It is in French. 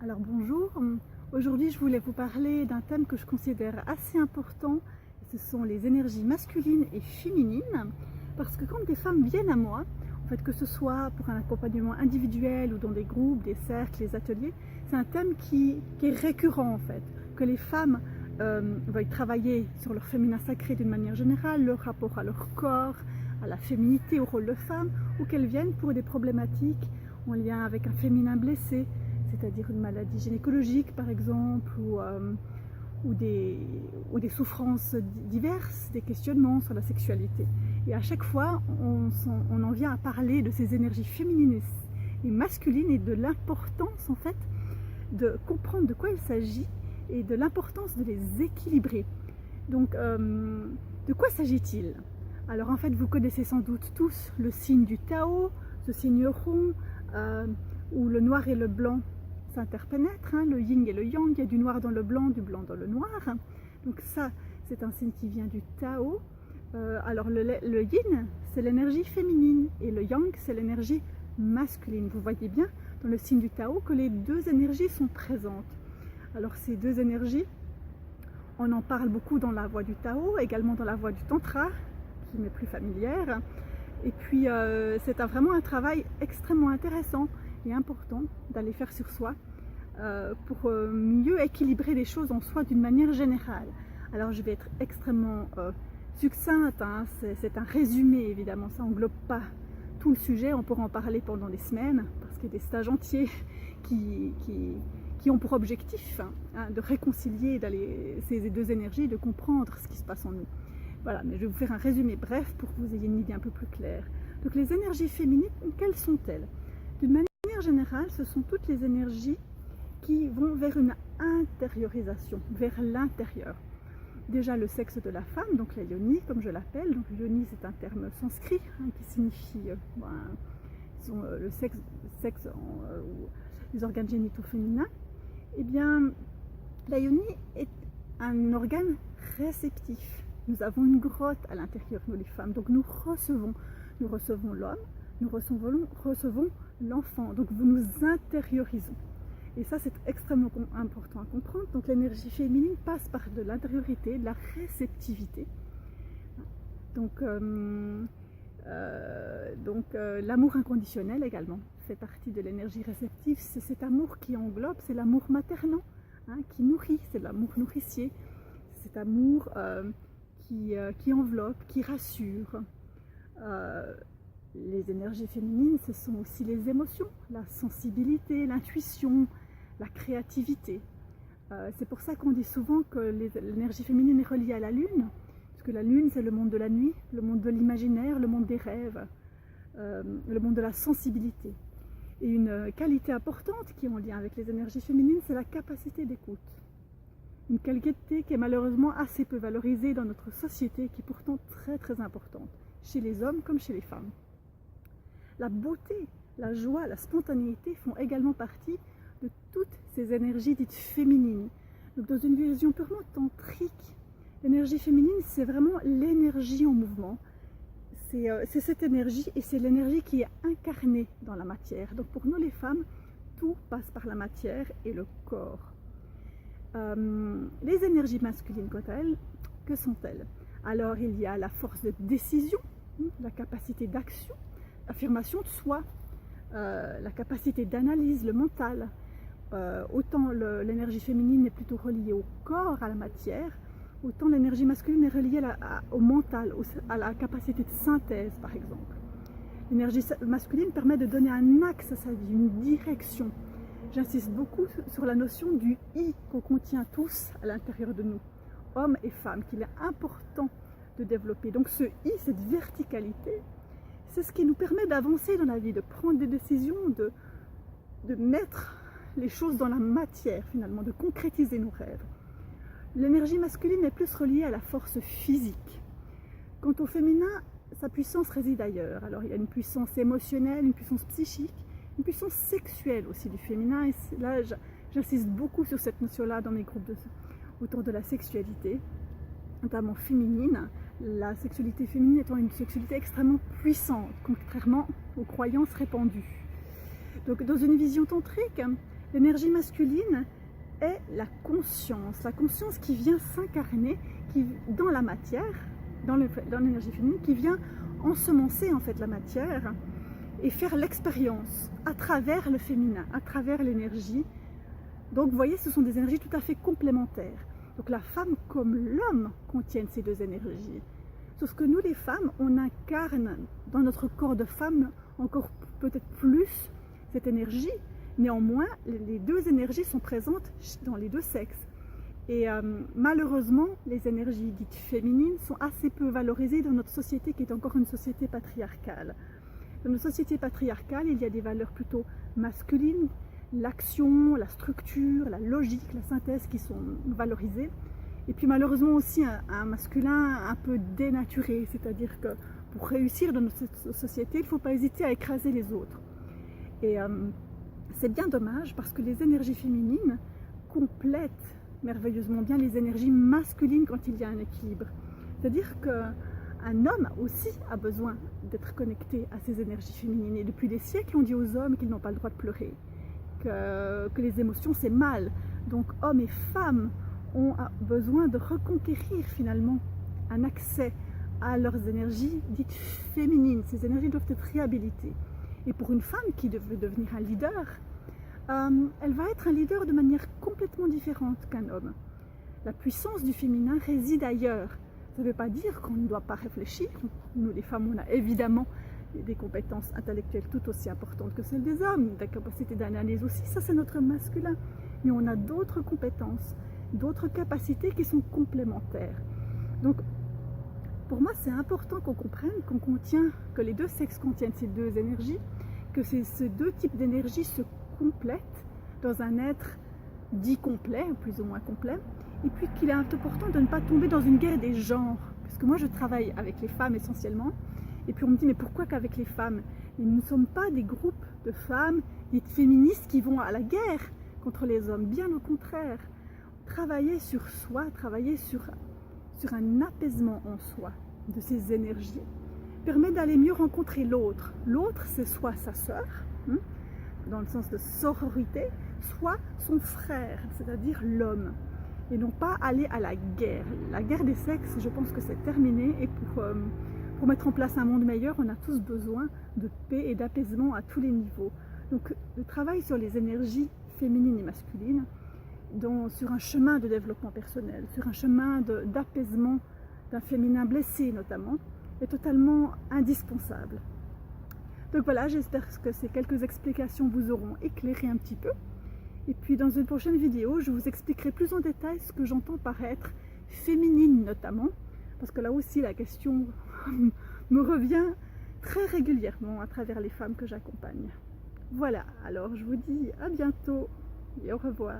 Alors bonjour, aujourd'hui je voulais vous parler d'un thème que je considère assez important, ce sont les énergies masculines et féminines, parce que quand des femmes viennent à moi, en fait que ce soit pour un accompagnement individuel ou dans des groupes, des cercles, des ateliers, c'est un thème qui est récurrent en fait, que les femmes veuillent travailler sur leur féminin sacré d'une manière générale, leur rapport à leur corps, à la féminité, au rôle de femme, ou qu'elles viennent pour des problématiques en lien avec un féminin blessé, c'est-à-dire une maladie gynécologique par exemple, ou des souffrances diverses, des questionnements sur la sexualité. Et à chaque fois, on en vient à parler de ces énergies féminines et masculines et de l'importance en fait de comprendre de quoi il s'agit et de l'importance de les équilibrer. Donc, de quoi s'agit-il? Alors en fait, vous connaissez sans doute tous le signe du Tao, ce signe rond, où le noir et le blanc s'interpénètrent, le yin et le yang, il y a du noir dans le blanc, du blanc dans le noir. Donc ça, c'est un signe qui vient du Tao. Alors le yin, c'est l'énergie féminine, et le yang, c'est l'énergie masculine. Vous voyez bien dans le signe du Tao que les deux énergies sont présentes. Alors ces deux énergies, on en parle beaucoup dans la voie du Tao, également dans la voie du Tantra, qui m'est plus familière. Et puis c'est vraiment un travail extrêmement intéressant et important d'aller faire sur soi pour mieux équilibrer les choses en soi d'une manière générale. Alors je vais être extrêmement succincte, c'est un résumé évidemment, ça n'englobe pas tout le sujet, on pourra en parler pendant des semaines, parce qu'il y a des stages entiers qui ont pour objectif de réconcilier ces deux énergies, de comprendre ce qui se passe en nous. Voilà, mais je vais vous faire un résumé bref pour que vous ayez une idée un peu plus claire. Donc les énergies féminines, quelles sont-elles? D'une manière générale, ce sont toutes les énergies qui vont vers une intériorisation, vers l'intérieur. Déjà le sexe de la femme, donc la yoni comme je l'appelle. Donc yoni, c'est un terme sanskrit qui signifie le sexe les organes génitaux féminins. Eh bien, la yoni est un organe réceptif. Nous avons une grotte à l'intérieur, nous les femmes, donc nous recevons l'homme, nous recevons l'enfant, donc nous intériorisons. Et ça, c'est extrêmement important à comprendre. Donc l'énergie féminine passe par de l'intériorité, de la réceptivité. Donc l'amour inconditionnel également fait partie de l'énergie réceptive. C'est cet amour qui englobe, c'est l'amour maternant, qui nourrit, c'est l'amour nourricier. Cet amour qui enveloppe, qui rassure. Les énergies féminines, ce sont aussi les émotions, la sensibilité, l'intuition, la créativité. C'est pour ça qu'on dit souvent que l'énergie féminine est reliée à la lune, parce que la lune, c'est le monde de la nuit, le monde de l'imaginaire, le monde des rêves, le monde de la sensibilité. Et une qualité importante qui est en lien avec les énergies féminines, c'est la capacité d'écoute. Une qualité qui est malheureusement assez peu valorisée dans notre société, qui est pourtant très très importante, chez les hommes comme chez les femmes. La beauté, la joie, la spontanéité font également partie de toutes ces énergies dites féminines. Donc dans une vision purement tantrique, l'énergie féminine, c'est vraiment l'énergie en mouvement. C'est cette énergie, et c'est l'énergie qui est incarnée dans la matière. Donc pour nous les femmes, tout passe par la matière et le corps. Les énergies masculines, quant à elles, que sont-elles? Alors il y a la force de décision, la capacité d'action, l'affirmation de soi, la capacité d'analyse, le mental. Autant l'énergie féminine est plutôt reliée au corps, à la matière, autant l'énergie masculine est reliée au mental, à la capacité de synthèse par exemple. L'énergie masculine permet de donner un axe à sa vie, une direction. J'insiste beaucoup sur la notion du « I » qu'on contient tous à l'intérieur de nous, hommes et femmes, qu'il est important de développer. Donc ce « I », cette verticalité, c'est ce qui nous permet d'avancer dans la vie, de prendre des décisions, de mettre les choses dans la matière finalement, de concrétiser nos rêves. L'énergie masculine est plus reliée à la force physique. Quant au féminin, sa puissance réside ailleurs. Alors il y a une puissance émotionnelle, une puissance psychique, une puissance sexuelle aussi du féminin, et là j'insiste beaucoup sur cette notion-là dans mes groupes autour de la sexualité, notamment féminine, la sexualité féminine étant une sexualité extrêmement puissante, contrairement aux croyances répandues. Donc dans une vision tantrique, L'énergie masculine est la conscience qui vient s'incarner dans la matière, dans l'énergie féminine, qui vient ensemencer en fait la matière et faire l'expérience à travers le féminin, à travers l'énergie. Donc vous voyez, ce sont des énergies tout à fait complémentaires. Donc la femme comme l'homme contiennent ces deux énergies. Sauf que nous les femmes, on incarne dans notre corps de femme encore peut-être plus cette énergie. Néanmoins, les deux énergies sont présentes dans les deux sexes. Et malheureusement, les énergies dites féminines sont assez peu valorisées dans notre société qui est encore une société patriarcale. Dans notre société patriarcale, il y a des valeurs plutôt masculines, l'action, la structure, la logique, la synthèse qui sont valorisées. Et puis malheureusement aussi un masculin un peu dénaturé, c'est-à-dire que pour réussir dans notre société, il ne faut pas hésiter à écraser les autres. Et c'est bien dommage parce que les énergies féminines complètent merveilleusement bien les énergies masculines quand il y a un équilibre. C'est-à-dire qu'un homme aussi a besoin d'être connecté à ces énergies féminines. Et depuis des siècles, on dit aux hommes qu'ils n'ont pas le droit de pleurer, que les émotions c'est mal. Donc hommes et femmes ont besoin de reconquérir finalement un accès à leurs énergies dites féminines. Ces énergies doivent être réhabilitées. Et pour une femme qui veut devenir un leader, elle va être un leader de manière complètement différente qu'un homme. La puissance du féminin réside ailleurs. Ça ne veut pas dire qu'on ne doit pas réfléchir. Nous les femmes, on a évidemment des compétences intellectuelles tout aussi importantes que celles des hommes, des capacités d'analyse aussi, ça c'est notre masculin. Mais on a d'autres compétences, d'autres capacités qui sont complémentaires. Donc, pour moi, c'est important qu'on comprenne que les deux sexes contiennent ces deux énergies, que ces deux types d'énergie se complètent dans un être dit complet, plus ou moins complet, et puis qu'il est important de ne pas tomber dans une guerre des genres. Parce que moi, je travaille avec les femmes essentiellement, et puis on me dit, mais pourquoi qu'avec les femmes? Et nous ne sommes pas des groupes de femmes dites féministes qui vont à la guerre contre les hommes, bien au contraire. Travailler sur soi, travailler sur un apaisement en soi de ces énergies permet d'aller mieux rencontrer l'autre. L'autre, c'est soit sa sœur, dans le sens de sororité, soit son frère, c'est-à-dire l'homme. Et non pas aller à la guerre. La guerre des sexes, je pense que c'est terminé. Et pour mettre en place un monde meilleur, on a tous besoin de paix et d'apaisement à tous les niveaux. Donc le travail sur les énergies féminines et masculines, sur un chemin de développement personnel, sur un chemin d'apaisement d'un féminin blessé notamment, est totalement indispensable. Donc voilà, j'espère que ces quelques explications vous auront éclairé un petit peu. Et puis dans une prochaine vidéo, je vous expliquerai plus en détail ce que j'entends par être féminine notamment, parce que là aussi la question me revient très régulièrement à travers les femmes que j'accompagne. Voilà, alors je vous dis à bientôt et au revoir.